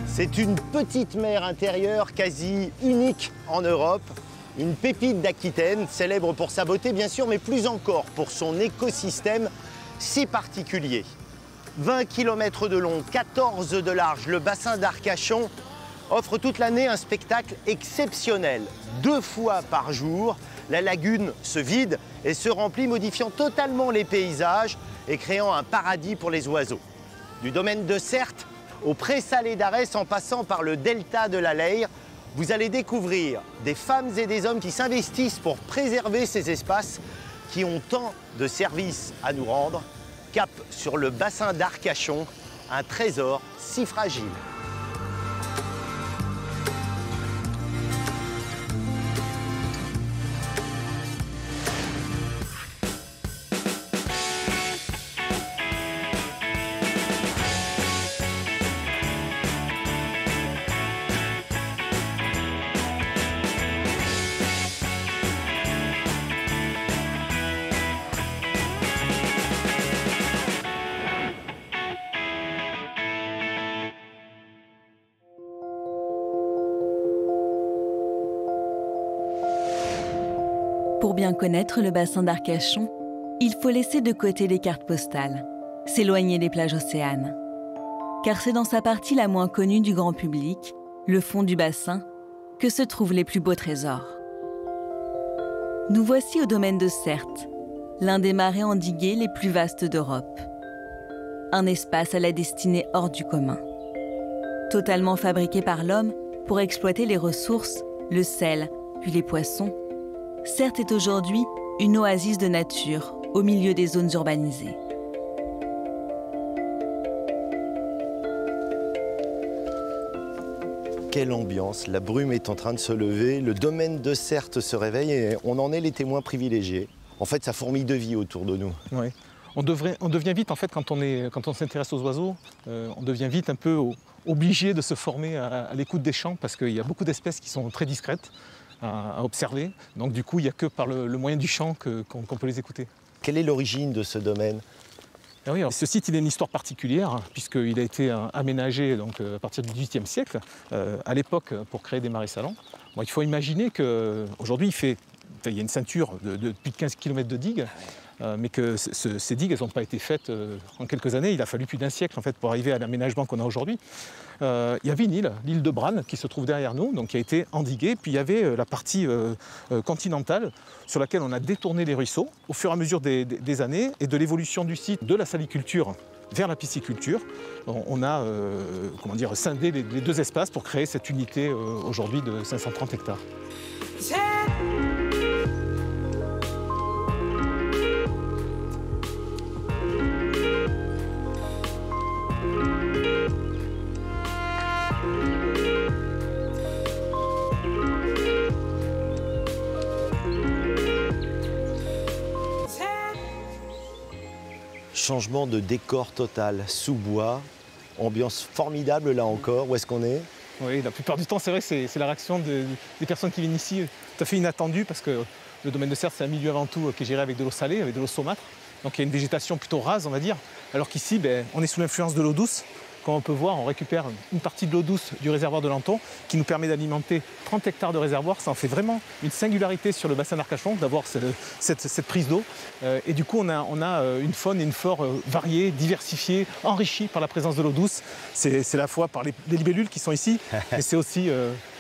C'est une petite mer intérieure quasi unique en Europe, une pépite d'Aquitaine, célèbre pour sa beauté bien sûr, mais plus encore pour son écosystème si particulier. 20 km de long, 14 de large, le bassin d'Arcachon offre toute l'année un spectacle exceptionnel. 2 fois par jour, la lagune se vide et se remplit, modifiant totalement les paysages et créant un paradis pour les oiseaux. Du domaine de Certes au pré-salé d'Arès, en passant par le delta de la Leyre, vous allez découvrir des femmes et des hommes qui s'investissent pour préserver ces espaces qui ont tant de services à nous rendre. Cap sur le bassin d'Arcachon, un trésor si fragile. Pour bien connaître le bassin d'Arcachon, il faut laisser de côté les cartes postales, s'éloigner des plages océanes. Car c'est dans sa partie la moins connue du grand public, le fond du bassin, que se trouvent les plus beaux trésors. Nous voici au domaine de Certes, l'un des marais endigués les plus vastes d'Europe. Un espace à la destinée hors du commun. Totalement fabriqué par l'homme pour exploiter les ressources, le sel, puis les poissons, Certes est aujourd'hui une oasis de nature au milieu des zones urbanisées. Quelle ambiance, la brume est en train de se lever, le domaine de Certes se réveille et on en est les témoins privilégiés. En fait, ça fourmille de vie autour de nous. Oui. On devient vite, en fait, quand on s'intéresse aux oiseaux, on devient vite un peu obligé de se former à l'écoute des chants parce qu'il y a beaucoup d'espèces qui sont très discrètes à observer. Donc du coup, il n'y a que par le moyen du chant qu'on peut les écouter. Quelle est l'origine de ce domaine ? Ah oui, alors, ce site, il a une histoire particulière puisqu'il a été aménagé donc, à partir du XVIIIe siècle, à l'époque pour créer des marais salants. Bon, il faut imaginer qu'aujourd'hui, il y a une ceinture de plus de 15 km de digues, mais que ces digues, elles n'ont pas été faites en quelques années. Il a fallu plus d'un siècle en fait, pour arriver à l'aménagement qu'on a aujourd'hui. Il y avait une île, l'île de Branne, qui se trouve derrière nous, donc qui a été endiguée. Puis il y avait la partie continentale sur laquelle on a détourné les ruisseaux au fur et à mesure des années et de l'évolution du site de la saliculture vers la pisciculture. On a scindé les 2 espaces pour créer cette unité aujourd'hui de 530 hectares. Changement de décor total, sous bois, ambiance formidable là encore. Où est-ce qu'on est ? Oui, la plupart du temps, c'est vrai que c'est la réaction des personnes qui viennent ici, tout à fait inattendue, parce que le domaine de Certes, c'est un milieu avant tout qui est géré avec de l'eau salée, avec de l'eau saumâtre. Donc il y a une végétation plutôt rase, on va dire, alors qu'ici, on est sous l'influence de l'eau douce. Comme on peut voir, on récupère une partie de l'eau douce du réservoir de Lanton qui nous permet d'alimenter 30 hectares de réservoir. Ça en fait vraiment une singularité sur le bassin d'Arcachon d'avoir cette prise d'eau. Et du coup, on a une faune et une flore variées, diversifiées, enrichies par la présence de l'eau douce. C'est à la fois par les libellules qui sont ici, mais c'est aussi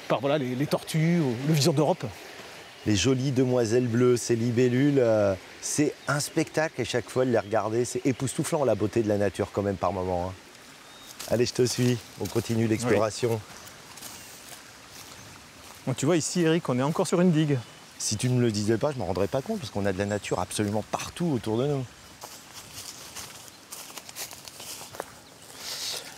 par les tortues, le vison d'Europe. Les jolies demoiselles bleues, ces libellules, c'est un spectacle et chaque fois de les regarder, c'est époustouflant la beauté de la nature quand même par moments. Allez, je te suis, on continue l'exploration. Oui. Bon, tu vois ici, Eric, on est encore sur une digue. Si tu ne me le disais pas, je ne m'en rendrais pas compte parce qu'on a de la nature absolument partout autour de nous.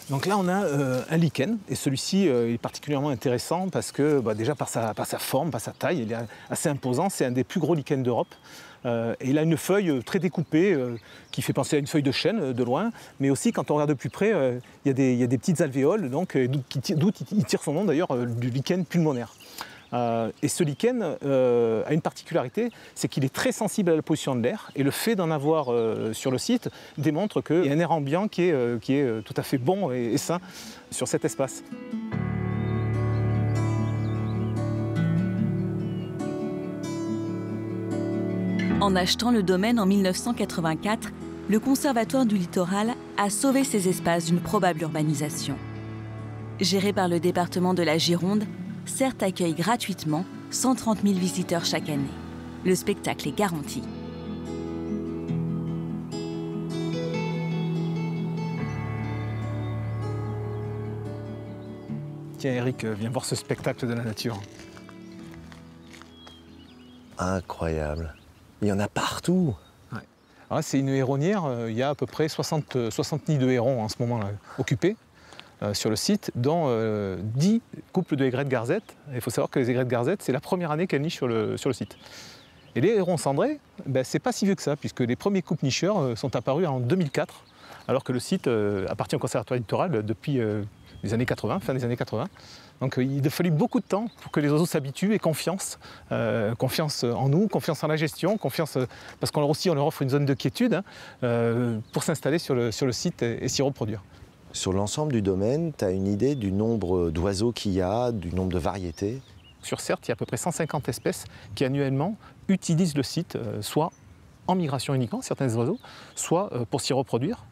Donc là, on a un lichen, et celui-ci est particulièrement intéressant parce que déjà par sa forme, par sa taille, il est assez imposant. C'est un des plus gros lichens d'Europe. Et il a une feuille très découpée qui fait penser à une feuille de chêne de loin, mais aussi quand on regarde de plus près, il y a des petites alvéoles, d'où il tire son nom d'ailleurs du lichen pulmonaire. Et ce lichen a une particularité, c'est qu'il est très sensible à la pollution de l'air. Et le fait d'en avoir sur le site démontre qu'il y a un air ambiant qui est tout à fait bon et sain sur cet espace. En achetant le domaine en 1984, le Conservatoire du littoral a sauvé ces espaces d'une probable urbanisation. Géré par le département de la Gironde, Certes accueille gratuitement 130 000 visiteurs chaque année. Le spectacle est garanti. Tiens Eric, viens voir ce spectacle de la nature. Incroyable. Il y en a partout. Ouais. C'est une héronnière, il y a à peu près 60 nids de hérons en ce moment-là occupés sur le site, dont 10 couples de aigrettes garzettes. Il faut savoir que les aigrettes garzettes, c'est la première année qu'elles nichent sur le site. Et les hérons cendrés, c'est pas si vieux que ça, puisque les premiers couples nicheurs sont apparus en 2004, alors que le site appartient au Conservatoire littoral depuis les années 80, fin des années 80. Donc il a fallu beaucoup de temps pour que les oiseaux s'habituent et confiance en nous, confiance en la gestion, confiance parce qu'on leur offre une zone de quiétude pour s'installer sur le site et s'y reproduire. Sur l'ensemble du domaine, tu as une idée du nombre d'oiseaux qu'il y a, du nombre de variétés? Sur Certes, il y a à peu près 150 espèces qui annuellement utilisent le site, soit en migration uniquement, certains oiseaux, soit pour s'y reproduire,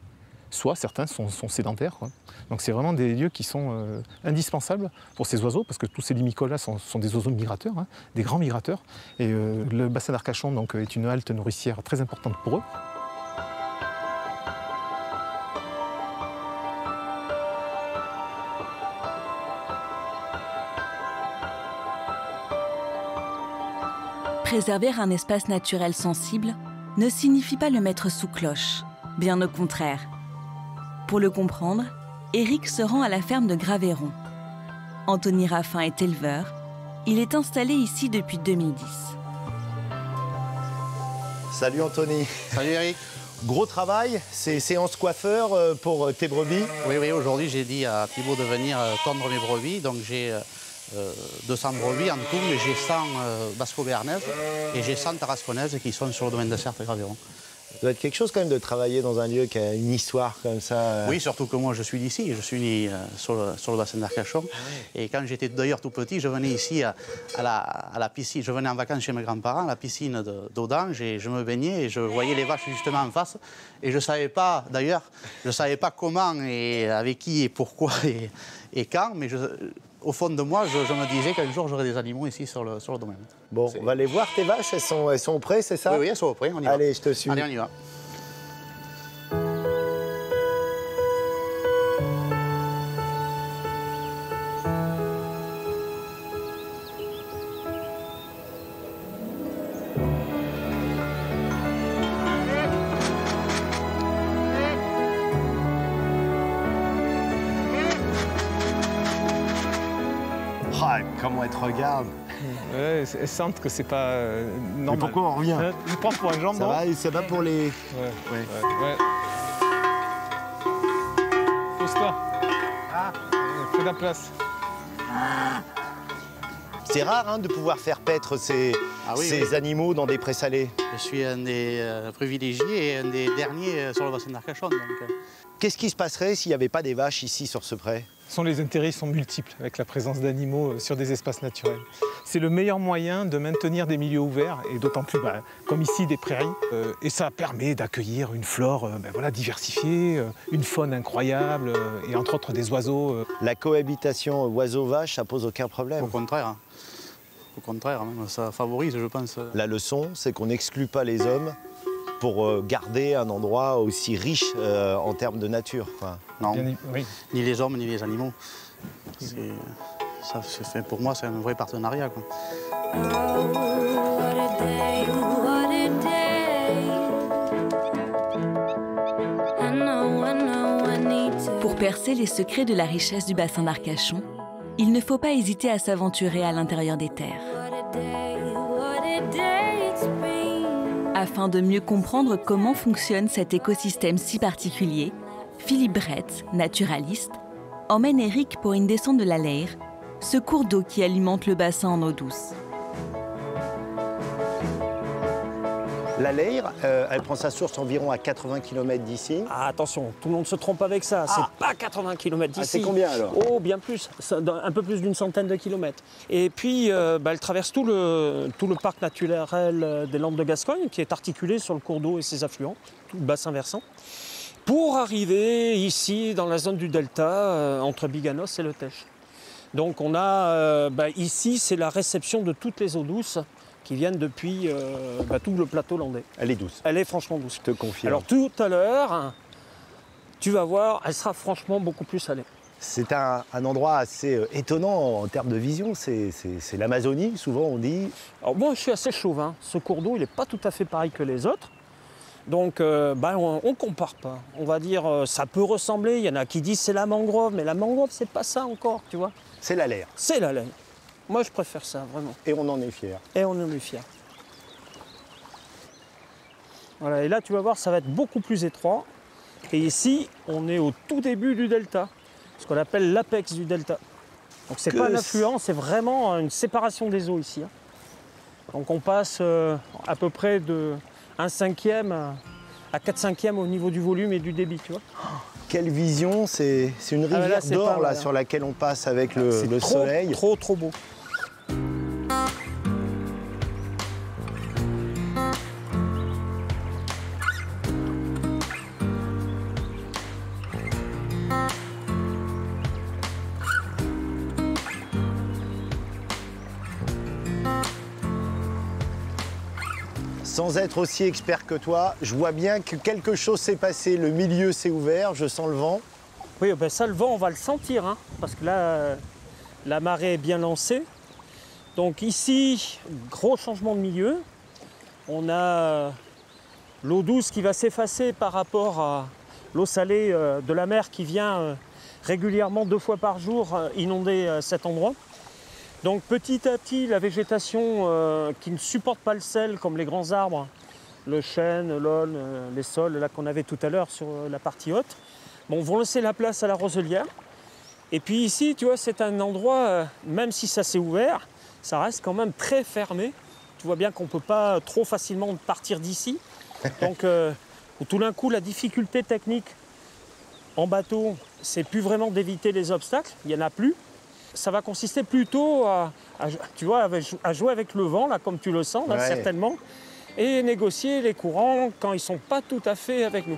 soit certains sont sédentaires, quoi. Donc c'est vraiment des lieux qui sont indispensables pour ces oiseaux, parce que tous ces limicoles-là sont des oiseaux migrateurs, hein, des grands migrateurs. Et le bassin d'Arcachon donc, est une halte nourricière très importante pour eux. Préserver un espace naturel sensible ne signifie pas le mettre sous cloche, bien au contraire. Pour le comprendre, Eric se rend à la ferme de Graveyron. Anthony Raffin est éleveur. Il est installé ici depuis 2010. Salut Anthony. Salut Eric. Gros travail, c'est séance coiffeur pour tes brebis? Oui, aujourd'hui j'ai dit à Thibaut de venir tondre mes brebis. Donc j'ai 200 brebis en tout, mais j'ai 100 basco-béarnaises et j'ai 100 tarasconnaises qui sont sur le domaine de Certes et Graveyron. Ça doit être quelque chose quand même de travailler dans un lieu qui a une histoire comme ça. Oui, surtout que moi je suis d'ici, je suis né sur le bassin d'Arcachon. Et quand j'étais d'ailleurs tout petit, je venais ici à la piscine, je venais en vacances chez mes grands-parents, à la piscine d'Audange, et je me baignais et je voyais les vaches justement en face. Et je ne savais pas, d'ailleurs, je savais pas comment et avec qui et pourquoi et quand, mais au fond de moi, je me disais qu'un jour j'aurais des animaux ici sur le domaine. Bon, on va aller voir tes vaches, elles sont prêtes, c'est ça? Oui, elles sont prêtes, on y va. Allez, je te suis. Allez, on y va. Ah, comment elles te regardent. Ouais, elles sentent que c'est pas normal. Mais pourquoi on revient? Je prends pour un jambon. Ça va pour les... Ouais. Pose-toi. Fais de la place. C'est rare hein, de pouvoir faire paître ces animaux dans des prés salés. Je suis un des privilégiés et un des derniers sur le bassin d'Arcachon. Qu'est-ce qui se passerait s'il n'y avait pas des vaches ici sur ce pré? Les intérêts sont multiples avec la présence d'animaux sur des espaces naturels. C'est le meilleur moyen de maintenir des milieux ouverts et d'autant plus comme ici des prairies. Et ça permet d'accueillir une flore diversifiée, une faune incroyable et entre autres des oiseaux. La cohabitation oiseau-vache, ça pose aucun problème. Au contraire. Au contraire, même, ça favorise, je pense. La leçon, c'est qu'on n'exclut pas les hommes pour garder un endroit aussi riche en termes de nature. Quoi. Non, oui. Ni les hommes, ni les animaux. Pour moi, c'est un vrai partenariat. Quoi. Pour percer les secrets de la richesse du bassin d'Arcachon, il ne faut pas hésiter à s'aventurer à l'intérieur des terres. Afin de mieux comprendre comment fonctionne cet écosystème si particulier, Philippe Brett, naturaliste, emmène Eric pour une descente de la Leyre, ce cours d'eau qui alimente le bassin en eau douce. La Leyre, elle prend sa source environ à 80 km d'ici. Ah, attention, tout le monde se trompe avec ça. C'est pas 80 km d'ici. C'est combien alors? Oh, bien plus, un peu plus d'une centaine de kilomètres. Et puis, elle traverse tout le parc naturel des Landes de Gascogne, qui est articulé sur le cours d'eau et ses affluents, tout le bassin versant, pour arriver ici, dans la zone du delta, entre Biganos et Le Teche. Donc on a, ici, c'est la réception de toutes les eaux douces qui viennent depuis tout le plateau landais. Elle est douce. Elle est franchement douce. Je te confirme. Alors tout à l'heure, tu vas voir, elle sera franchement beaucoup plus salée. C'est un endroit assez étonnant en termes de vision. C'est l'Amazonie, souvent on dit. Alors moi, je suis assez chauvin. Ce cours d'eau, il n'est pas tout à fait pareil que les autres. Donc on ne compare pas. On va dire, ça peut ressembler. Il y en a qui disent c'est la mangrove, mais la mangrove, c'est pas ça encore, tu vois. C'est la Leyre. C'est la laine. Moi, je préfère ça, vraiment. Et on en est fiers. Et on en est fiers. Voilà, et là, tu vas voir, ça va être beaucoup plus étroit. Et ici, on est au tout début du delta, ce qu'on appelle l'apex du delta. Donc, c'est pas un affluent, c'est vraiment une séparation des eaux ici. Donc, on passe à peu près de 1/5 à 4/5 au niveau du volume et du débit, tu vois. Quelle vision, c'est une rivière d'or là, sur laquelle on passe avec le soleil. Trop beau. Sans être aussi expert que toi, je vois bien que quelque chose s'est passé. Le milieu s'est ouvert, je sens le vent. Oui, ben ça, le vent, on va le sentir, hein, parce que là, la marée est bien lancée. Donc ici, gros changement de milieu. On a l'eau douce qui va s'effacer par rapport à l'eau salée de la mer qui vient régulièrement 2 fois par jour inonder cet endroit. Donc petit à petit, la végétation qui ne supporte pas le sel, comme les grands arbres, le chêne, l'aulne, les saules là qu'on avait tout à l'heure sur la partie haute, vont laisser la place à la roselière. Et puis ici, tu vois, c'est un endroit, même si ça s'est ouvert, ça reste quand même très fermé. Tu vois bien qu'on ne peut pas trop facilement partir d'ici. Donc tout d'un coup, la difficulté technique en bateau, c'est plus vraiment d'éviter les obstacles, il n'y en a plus. Ça va consister plutôt à jouer avec le vent, là, comme tu le sens, là, certainement, et négocier les courants quand ils ne sont pas tout à fait avec nous.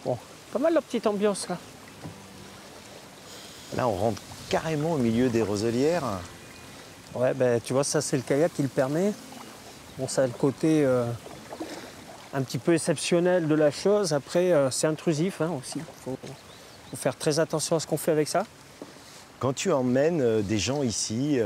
Bon, pas mal la petite ambiance là. Là, on rentre carrément au milieu des roselières. Ouais, ben, tu vois, ça, c'est le kayak qui le permet. Bon, ça a le côté un petit peu exceptionnel de la chose. Après, c'est intrusif aussi. Il faut faire très attention à ce qu'on fait avec ça. Quand tu emmènes des gens ici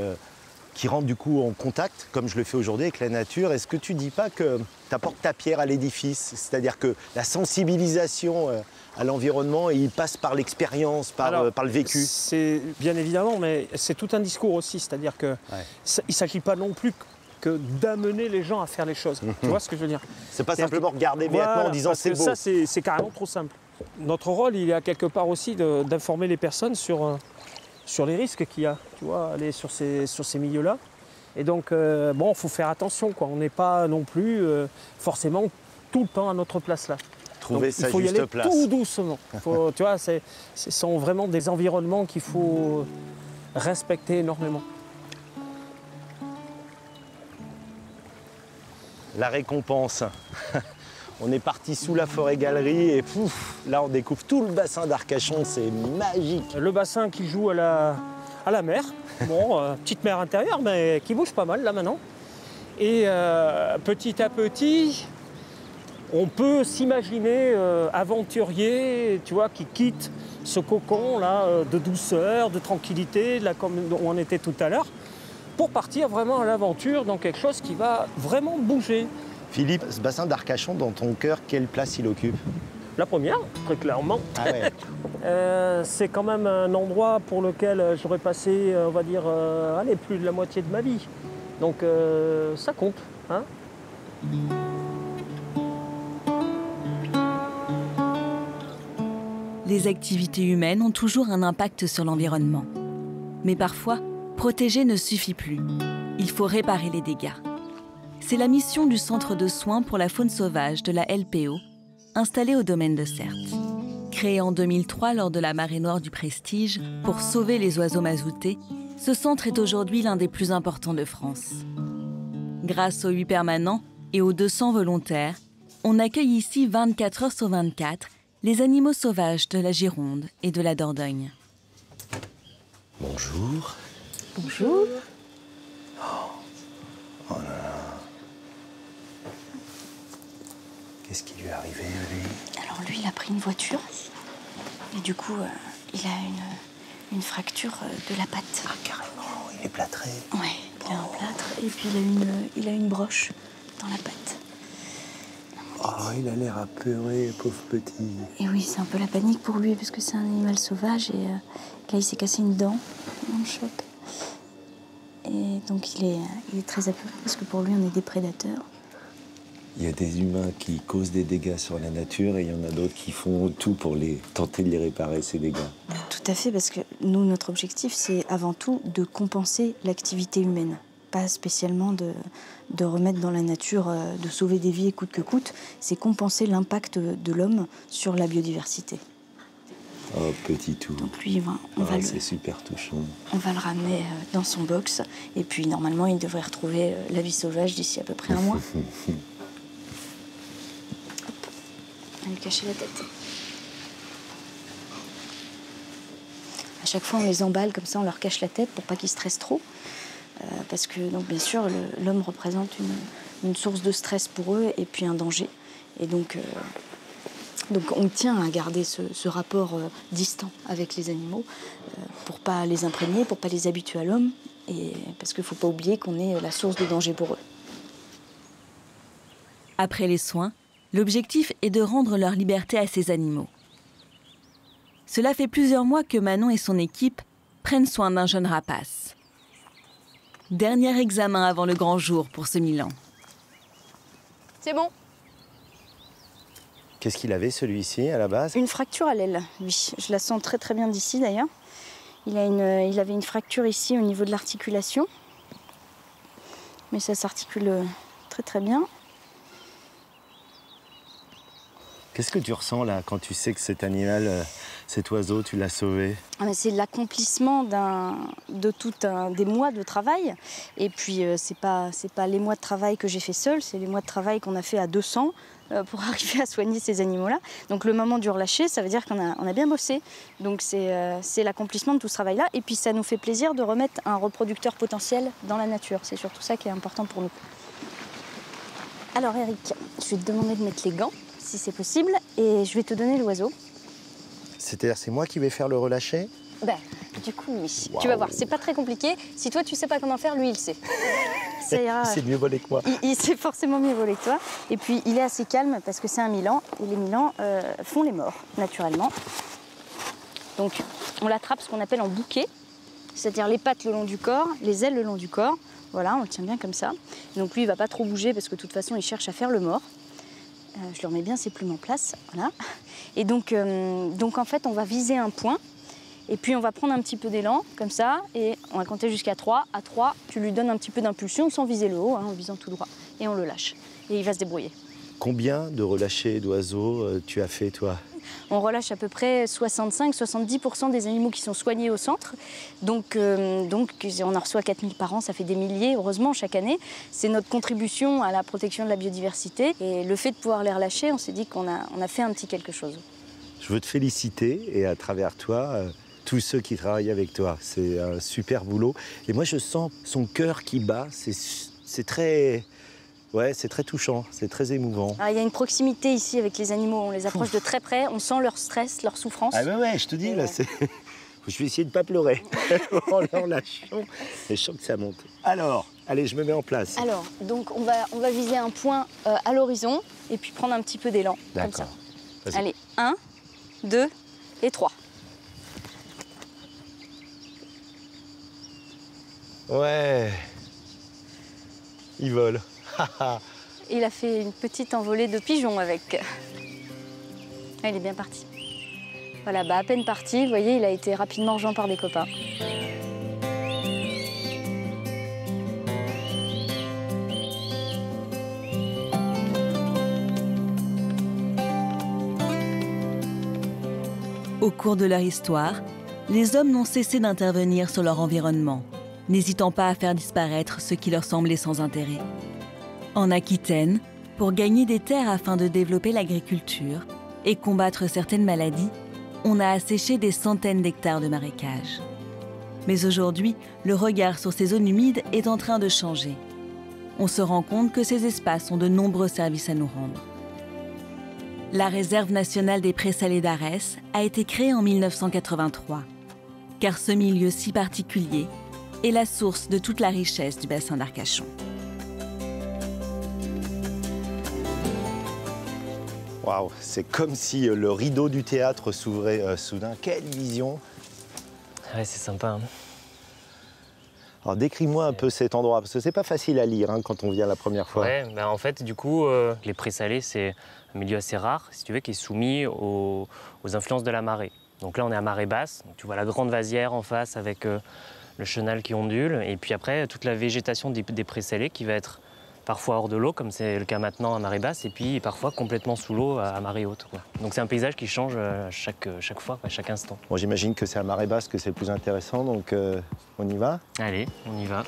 qui rentrent du coup en contact, comme je le fais aujourd'hui avec la nature, est-ce que tu dis pas que tu apportes ta pierre à l'édifice? C'est-à-dire que la sensibilisation à l'environnement, il passe par l'expérience, par le vécu. C'est bien évidemment, mais c'est tout un discours aussi. C'est-à-dire qu'il ne s'agit pas non plus que d'amener les gens à faire les choses. Tu vois ce que je veux dire? C'est pas simplement regarder bêtement en disant c'est beau. Ça, c'est carrément trop simple. Notre rôle, il est à quelque part aussi d'informer les personnes sur les risques qu'il y a, tu vois, aller sur ces milieux-là. Et donc, il faut faire attention, quoi. On n'est pas non plus forcément tout le temps à notre place là. Trouver donc, sa il faut y juste aller place. tout doucement. Tu vois, ce sont vraiment des environnements qu'il faut respecter énormément. La récompense. On est parti sous la forêt-galerie et pouf, là on découvre tout le bassin d'Arcachon, c'est magique. Le bassin qui joue à la mer, petite mer intérieure mais qui bouge pas mal là maintenant. Et petit à petit, on peut s'imaginer aventurier, tu vois, qui quitte ce cocon là de douceur, de tranquillité, là comme on en était tout à l'heure, pour partir vraiment à l'aventure dans quelque chose qui va vraiment bouger. Philippe, ce bassin d'Arcachon, dans ton cœur, quelle place il occupe? La première, très clairement. Ah ouais. C'est quand même un endroit pour lequel j'aurais passé, on va dire, allez, plus de la moitié de ma vie. Donc ça compte, hein. Les activités humaines ont toujours un impact sur l'environnement. Mais parfois, protéger ne suffit plus. Il faut réparer les dégâts. C'est la mission du Centre de soins pour la faune sauvage de la LPO, installé au domaine de Certes. Créé en 2003 lors de la marée noire du Prestige pour sauver les oiseaux mazoutés, ce centre est aujourd'hui l'un des plus importants de France. Grâce aux 8 permanents et aux 200 volontaires, on accueille ici 24 heures sur 24 les animaux sauvages de la Gironde et de la Dordogne. Bonjour. Bonjour. Oh là là. Qu'est-ce qui lui est arrivé à lui? Alors lui, il a pris une voiture et du coup, il a une fracture de la patte. Ah, carrément, il est plâtré. Ouais, il a un plâtre et puis il a une broche dans la patte. Oh, il a l'air apeuré, pauvre petit. Et oui, c'est un peu la panique pour lui parce que c'est un animal sauvage et là, il s'est cassé une dent dans le choc. Et donc, il est très apeuré parce que pour lui, on est des prédateurs. Il y a des humains qui causent des dégâts sur la nature et il y en a d'autres qui font tout pour tenter de les réparer, ces dégâts. Tout à fait, parce que nous, notre objectif, c'est avant tout de compenser l'activité humaine. Pas spécialement de remettre dans la nature, de sauver des vies coûte que coûte. C'est compenser l'impact de l'homme sur la biodiversité. Oh, petit tout. Donc lui, c'est super touchant. On va le ramener dans son box. Et puis, normalement, il devrait retrouver la vie sauvage d'ici à peu près un mois. On va lui cacher la tête. À chaque fois, on les emballe comme ça, on leur cache la tête pour pas qu'ils stressent trop. Parce que, donc, bien sûr, l'homme représente une source de stress pour eux et puis un danger. Et donc on tient à garder ce rapport distant avec les animaux pour pas les imprégner, pour pas les habituer à l'homme. Et parce qu'il faut pas oublier qu'on est la source de danger pour eux. Après les soins, l'objectif est de rendre leur liberté à ces animaux. Cela fait plusieurs mois que Manon et son équipe prennent soin d'un jeune rapace. Dernier examen avant le grand jour pour ce Milan. C'est bon. Qu'est-ce qu'il avait, celui-ci, à la base? Une fracture à l'aile, oui. Je la sens très très bien d'ici, d'ailleurs. Il avait une fracture ici au niveau de l'articulation. Mais ça s'articule très très bien. Qu'est-ce que tu ressens, là, quand tu sais que cet animal, cet oiseau, tu l'as sauvé? C'est l'accomplissement des mois de travail. Et puis, c'est pas les mois de travail que j'ai fait seule, c'est les mois de travail qu'on a fait à 200 pour arriver à soigner ces animaux-là. Donc, le moment du relâcher, ça veut dire qu'on a bien bossé. Donc, c'est l'accomplissement de tout ce travail-là. Et puis, ça nous fait plaisir de remettre un reproducteur potentiel dans la nature. C'est surtout ça qui est important pour nous. Alors, Eric, je vais te demander de mettre les gants, si c'est possible, et je vais te donner l'oiseau. C'est-à-dire, c'est moi qui vais faire le relâcher? Du coup, oui. Wow. Tu vas voir, c'est pas très compliqué. Si toi, tu sais pas comment faire, lui, il sait. Ça ira. C'est mieux volé que moi. Il sait forcément mieux voler que toi. Et puis, il est assez calme parce que c'est un Milan. Et les Milans font les morts, naturellement. Donc, on l'attrape ce qu'on appelle en bouquet. C'est-à-dire les pattes le long du corps, les ailes le long du corps. Voilà, on le tient bien comme ça. Et donc, lui, il va pas trop bouger parce que de toute façon, il cherche à faire le mort. Je lui remets bien ses plumes en place, voilà. Et donc en fait, on va viser un point, et puis on va prendre un petit peu d'élan, comme ça, et on va compter jusqu'à 3. À 3, tu lui donnes un petit peu d'impulsion sans viser le haut, en visant tout droit, et on le lâche. Et il va se débrouiller. Combien de relâchés d'oiseaux tu as fait, toi? On relâche à peu près 65-70% des animaux qui sont soignés au centre. Donc on en reçoit 4000 par an, ça fait des milliers, heureusement, chaque année. C'est notre contribution à la protection de la biodiversité. Et le fait de pouvoir les relâcher, on s'est dit qu'on a fait un petit quelque chose. Je veux te féliciter et à travers toi, tous ceux qui travaillent avec toi. C'est un super boulot. Et moi, je sens son cœur qui bat. C'est très... Ouais, c'est très touchant, c'est très émouvant. Il y a une proximité ici avec les animaux, on les approche de très près, on sent leur stress, leur souffrance. Ah ouais, je te dis, là, c'est... Je vais essayer de ne pas pleurer en leur lâchant. Je sens que ça monte. Alors, allez, je me mets en place. Alors, donc on va viser un point à l'horizon et puis prendre un petit peu d'élan, comme ça. Vas-y. Allez, 1, 2 et 3. Ouais. Il vole. Il a fait une petite envolée de pigeons avec. Ah, il est bien parti. Voilà, bah à peine parti, vous voyez, il a été rapidement rejoint par des copains. Au cours de leur histoire, les hommes n'ont cessé d'intervenir sur leur environnement, n'hésitant pas à faire disparaître ce qui leur semblait sans intérêt. En Aquitaine, pour gagner des terres afin de développer l'agriculture et combattre certaines maladies, on a asséché des centaines d'hectares de marécages. Mais aujourd'hui, le regard sur ces zones humides est en train de changer. On se rend compte que ces espaces ont de nombreux services à nous rendre. La réserve nationale des prés salés d'Arès a été créée en 1983, car ce milieu si particulier est la source de toute la richesse du bassin d'Arcachon. Waouh, c'est comme si le rideau du théâtre s'ouvrait soudain. Quelle vision! Ouais, c'est sympa. Hein. Alors décris-moi un peu cet endroit, parce que c'est pas facile à lire quand on vient la première fois. Ouais, ben en fait, du coup, les prés salés, c'est un milieu assez rare, si tu veux, qui est soumis aux influences de la marée. Donc là, on est à marée basse. Donc, tu vois la grande vasière en face avec le chenal qui ondule. Et puis après, toute la végétation des prés salés qui va être parfois hors de l'eau, comme c'est le cas maintenant à marée basse, et puis parfois complètement sous l'eau à marée haute, quoi. Donc c'est un paysage qui change chaque fois, à chaque instant. Bon, j'imagine que c'est à marée basse que c'est le plus intéressant, donc on y va? Allez, on y va.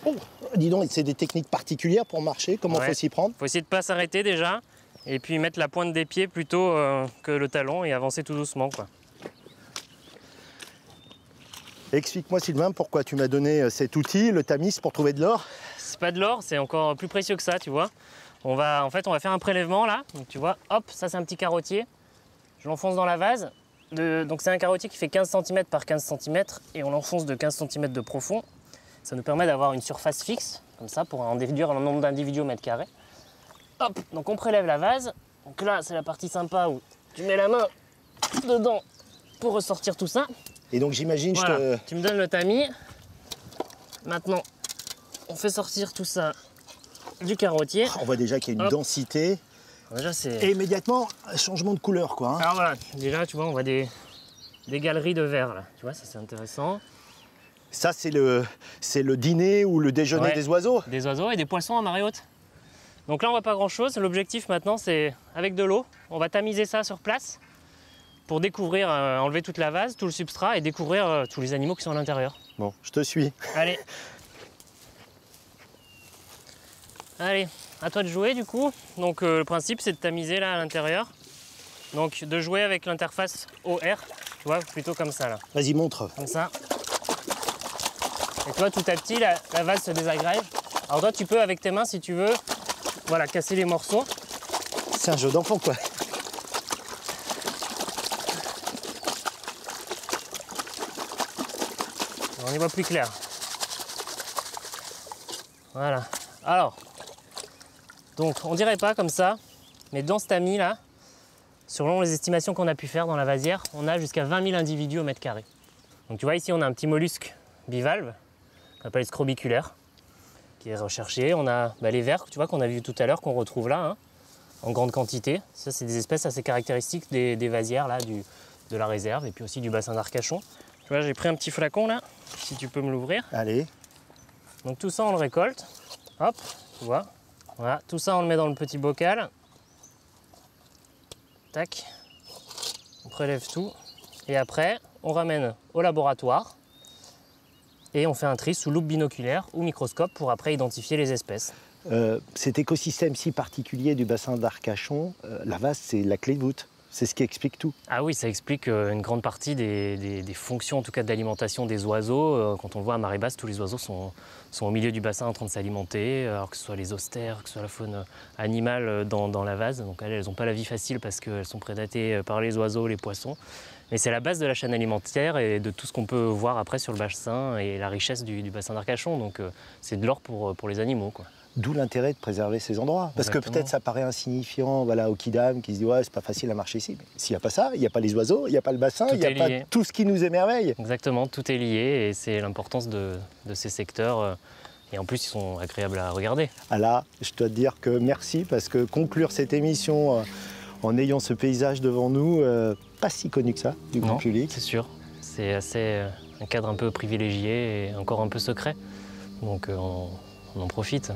Oh, dis donc, c'est des techniques particulières pour marcher, comment faut s'y prendre? Faut essayer de ne pas s'arrêter déjà, et puis mettre la pointe des pieds plutôt que le talon et avancer tout doucement, quoi. Explique-moi Sylvain, pourquoi tu m'as donné cet outil, le tamis, pour trouver de l'or? C'est pas de l'or, c'est encore plus précieux que ça, tu vois. On va faire un prélèvement là, donc tu vois, hop, ça c'est un petit carottier. Je l'enfonce dans la vase. Donc c'est un carottier qui fait 15 cm par 15 cm et on l'enfonce de 15 cm de profond. Ça nous permet d'avoir une surface fixe, comme ça, pour en déduire le nombre d'individus au mètre carré. Hop, donc on prélève la vase. Donc là, c'est la partie sympa où tu mets la main dedans pour ressortir tout ça. Et donc j'imagine, voilà. Tu me donnes le tamis. Maintenant, on fait sortir tout ça du carottier. On voit déjà qu'il y a une densité. Déjà, et immédiatement, changement de couleur, quoi. Hein. Alors voilà, déjà, tu vois, on voit des galeries de verre, là. Tu vois, ça c'est intéressant. Ça, c'est le dîner ou le déjeuner des oiseaux? Des oiseaux et des poissons à marée haute. Donc là, on voit pas grand-chose. L'objectif maintenant, c'est avec de l'eau, on va tamiser ça sur place pour découvrir, enlever toute la vase, tout le substrat et découvrir tous les animaux qui sont à l'intérieur. Bon, je te suis. Allez. Allez, à toi de jouer du coup. Donc le principe, c'est de tamiser là à l'intérieur. Donc de jouer avec l'interface OR, tu vois, plutôt comme ça là. Vas-y, montre. Comme ça. Et toi, tout à petit, la vase se désagrège. Alors toi, tu peux, avec tes mains, si tu veux, voilà, casser les morceaux. C'est un jeu d'enfant, quoi. On y voit plus clair. Voilà. Alors, donc, on dirait pas comme ça, mais dans ce tamis là, selon les estimations qu'on a pu faire dans la vasière, on a jusqu'à 20 000 individus au mètre carré. Donc tu vois ici, on a un petit mollusque bivalve, qu'on appelle scrobiculaire, qui est recherché. On a les vers, tu vois, qu'on a vu tout à l'heure, qu'on retrouve là, hein, en grande quantité. Ça, c'est des espèces assez caractéristiques des vasières là, de la réserve et puis aussi du bassin d'Arcachon. Tu vois, j'ai pris un petit flacon là, si tu peux me l'ouvrir. Allez. Donc tout ça, on le récolte. Hop, tu vois. Voilà, tout ça, on le met dans le petit bocal. Tac. On prélève tout. Et après, on ramène au laboratoire. Et on fait un tri sous loupe binoculaire ou microscope pour après identifier les espèces. Cet écosystème si particulier du bassin d'Arcachon, la vase, c'est la clé de voûte. C'est ce qui explique tout. Ah oui, ça explique une grande partie des fonctions, en tout cas de l'alimentation des oiseaux. Quand on le voit à marée basse, tous les oiseaux sont au milieu du bassin en train de s'alimenter, alors que ce soit les austères, que ce soit la faune animale dans la vase. Donc elles n'ont pas la vie facile parce qu'elles sont prédatées par les oiseaux, les poissons. Mais c'est la base de la chaîne alimentaire et de tout ce qu'on peut voir après sur le bassin et la richesse du bassin d'Arcachon. Donc c'est de l'or pour les animaux, quoi. D'où l'intérêt de préserver ces endroits. Parce Exactement. que peut-être ça paraît insignifiant voilà, aux Kidam qui se disent ouais, c'est pas facile à marcher ici. Mais s'il n'y a pas ça, il n'y a pas les oiseaux, il n'y a pas le bassin, Tout il n'y a est pas lié. tout ce qui nous émerveille. Exactement, tout est lié et c'est l'importance de ces secteurs. Et en plus, ils sont agréables à regarder. Ah là, je dois te dire que merci parce que conclure cette émission en ayant ce paysage devant nous, pas si connu que ça du grand Non, public. c'est sûr. C'est assez un cadre un peu privilégié et encore un peu secret. Donc on en profite.